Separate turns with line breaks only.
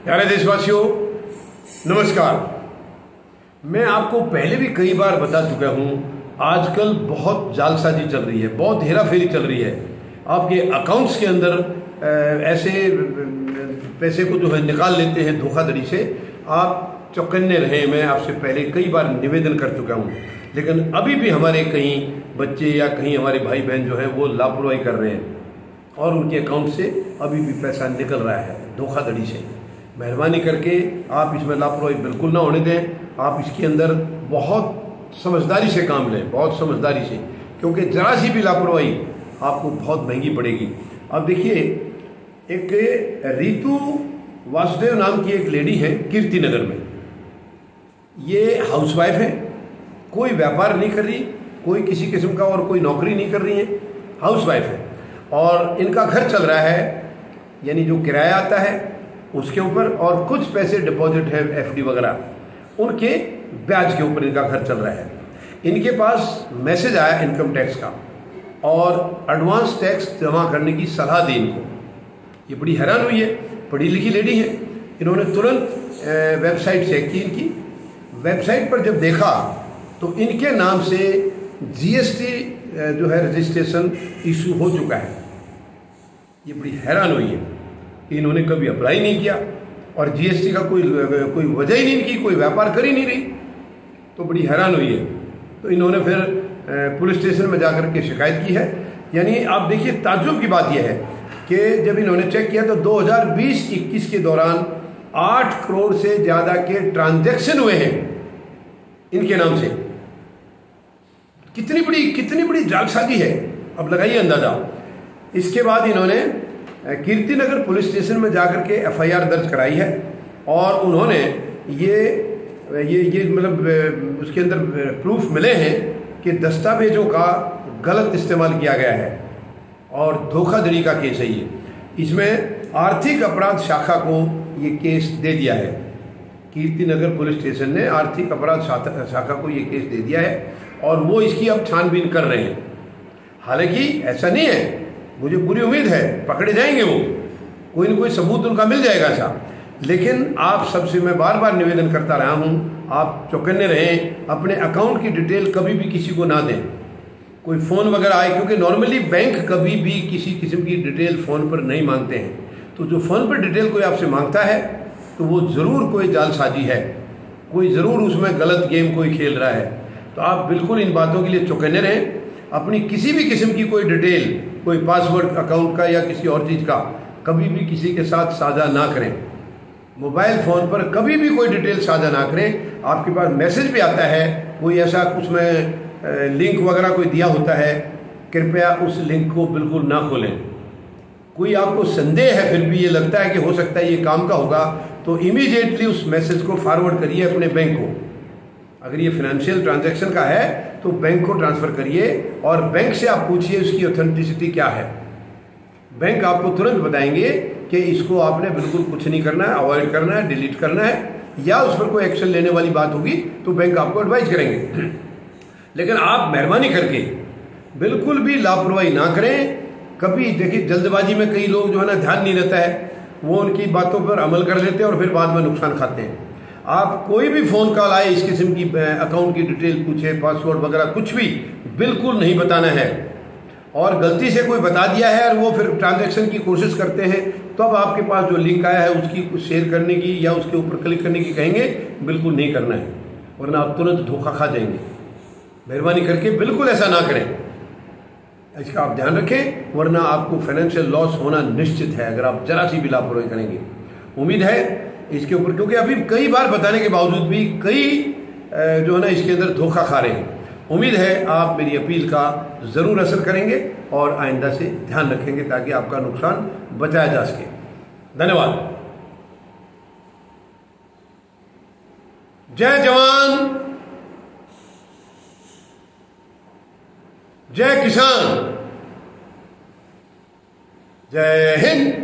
प्यारे देशवासियों, नमस्कार। मैं आपको पहले भी कई बार बता चुका हूं, आजकल बहुत जालसाजी चल रही है, बहुत हेराफेरी चल रही है। आपके अकाउंट्स के अंदर ऐसे पैसे को जो है निकाल लेते हैं धोखाधड़ी से। आप चौकन्ने रहें। मैं आपसे पहले कई बार निवेदन कर चुका हूं, लेकिन अभी भी हमारे कहीं बच्चे या कहीं हमारे भाई बहन जो हैं वो लापरवाही कर रहे हैं और उनके अकाउंट से अभी भी पैसा निकल रहा है धोखाधड़ी से। मेहरबानी करके आप इसमें लापरवाही बिल्कुल ना होने दें। आप इसके अंदर बहुत समझदारी से काम लें, बहुत समझदारी से, क्योंकि जरा सी भी लापरवाही आपको बहुत महंगी पड़ेगी। अब देखिए, एक रीतु वासुदेव नाम की एक लेडी है कीर्ति नगर में। ये हाउसवाइफ है, कोई व्यापार नहीं कर रही, कोई किसी किस्म का और कोई नौकरी नहीं कर रही है, हाउसवाइफ है। और इनका घर चल रहा है, यानी जो किराया आता है उसके ऊपर, और कुछ पैसे डिपॉजिट है एफडी वगैरह, उनके ब्याज के ऊपर इनका घर चल रहा है। इनके पास मैसेज आया इनकम टैक्स का और एडवांस टैक्स जमा करने की सलाह दी इनको। ये बड़ी हैरान हुई है, पढ़ी लिखी लेडी है। इन्होंने तुरंत वेबसाइट चेक की। इनकी वेबसाइट पर जब देखा तो इनके नाम से जीएसटी जो है रजिस्ट्रेशन इशू हो चुका है। ये बड़ी हैरान हुई है कि इन्होंने कभी अप्लाई नहीं किया और जीएसटी का कोई वजह ही नहीं की, कोई व्यापार कर ही नहीं रही, तो बड़ी हैरान हुई है। तो इन्होंने फिर पुलिस स्टेशन में जाकर के शिकायत की है। यानी आप देखिए, ताज्जुब की बात यह है कि जब इन्होंने चेक किया तो 2020-21 के दौरान 8 करोड़ से ज़्यादा के ट्रांजैक्शन हुए हैं इनके नाम से। कितनी बड़ी जालसाजी है, अब लगाइए अंदाजा। इसके बाद इन्होंने कीर्ति नगर पुलिस स्टेशन में जाकर के एफआईआर दर्ज कराई है और उन्होंने ये मतलब उसके अंदर प्रूफ मिले हैं कि दस्तावेजों का गलत इस्तेमाल किया गया है और धोखाधड़ी का केस है ये। इसमें आर्थिक अपराध शाखा को ये केस दे दिया है। कीर्ति नगर पुलिस स्टेशन ने आर्थिक अपराध शाखा को ये केस दे दिया है और वो इसकी अब छानबीन कर रहे हैं। हालांकि ऐसा नहीं है, मुझे पूरी उम्मीद है पकड़े जाएंगे वो, कोई न कोई सबूत उनका मिल जाएगा ऐसा। लेकिन आप सबसे मैं बार बार निवेदन करता रहा हूँ, आप चौकन्ने रहें, अपने अकाउंट की डिटेल कभी भी किसी को ना दें। कोई फ़ोन वगैरह आए, क्योंकि नॉर्मली बैंक कभी भी किसी किस्म की डिटेल फ़ोन पर नहीं मांगते हैं। तो जो फ़ोन पर डिटेल कोई आपसे मांगता है तो वो ज़रूर कोई जालसाजी है, कोई ज़रूर उसमें गलत गेम कोई खेल रहा है। तो आप बिल्कुल इन बातों के लिए चौकन्ने रहें। अपनी किसी भी किस्म की कोई डिटेल, कोई पासवर्ड अकाउंट का या किसी और चीज़ का, कभी भी किसी के साथ साझा ना करें। मोबाइल फ़ोन पर कभी भी कोई डिटेल साझा ना करें। आपके पास मैसेज भी आता है, कोई ऐसा उसमें लिंक वगैरह कोई दिया होता है, कृपया उस लिंक को बिल्कुल ना खोलें। कोई आपको संदेह है, फिर भी ये लगता है कि हो सकता है ये काम का होगा, तो इमीडिएटली उस मैसेज को फॉरवर्ड करिए अपने बैंक को। अगर ये फाइनेंशियल ट्रांजैक्शन का है तो बैंक को ट्रांसफ़र करिए और बैंक से आप पूछिए उसकी ऑथेंटिसिटी क्या है। बैंक आपको तुरंत बताएंगे कि इसको आपने बिल्कुल कुछ नहीं करना है, अवॉइड करना है, डिलीट करना है, या उस पर कोई एक्शन लेने वाली बात होगी तो बैंक आपको एडवाइस करेंगे। लेकिन आप मेहरबानी करके बिल्कुल भी लापरवाही ना करें। कभी देखिए, जल्दबाजी में कई लोग जो है ना, ध्यान नहीं रहता है, वो उनकी बातों पर अमल कर लेते हैं और फिर बाद में नुकसान खाते हैं। आप कोई भी फ़ोन कॉल आए, इस किस्म की अकाउंट की डिटेल पूछे, पासवर्ड वगैरह कुछ भी बिल्कुल नहीं बताना है। और गलती से कोई बता दिया है और वो फिर ट्रांजैक्शन की कोशिश करते हैं, तो अब आपके पास जो लिंक आया है उसकी शेयर करने की या उसके ऊपर क्लिक करने की कहेंगे, बिल्कुल नहीं करना है, वरना आप तुरंत धोखा खा जाएंगे। मेहरबानी करके बिल्कुल ऐसा ना करें, इसका आप ध्यान रखें, वरना आपको फाइनेंशियल लॉस होना निश्चित है अगर आप जरा सी भी लापरवाही करेंगे। उम्मीद है इसके ऊपर, क्योंकि अभी कई बार बताने के बावजूद भी कई जो है ना इसके अंदर धोखा खा रहे हैं। उम्मीद है आप मेरी अपील का ज़रूर असर करेंगे और आइंदा से ध्यान रखेंगे ताकि आपका नुकसान बचाया जा सके। धन्यवाद। जय जवान, जय किसान, जय हिंद।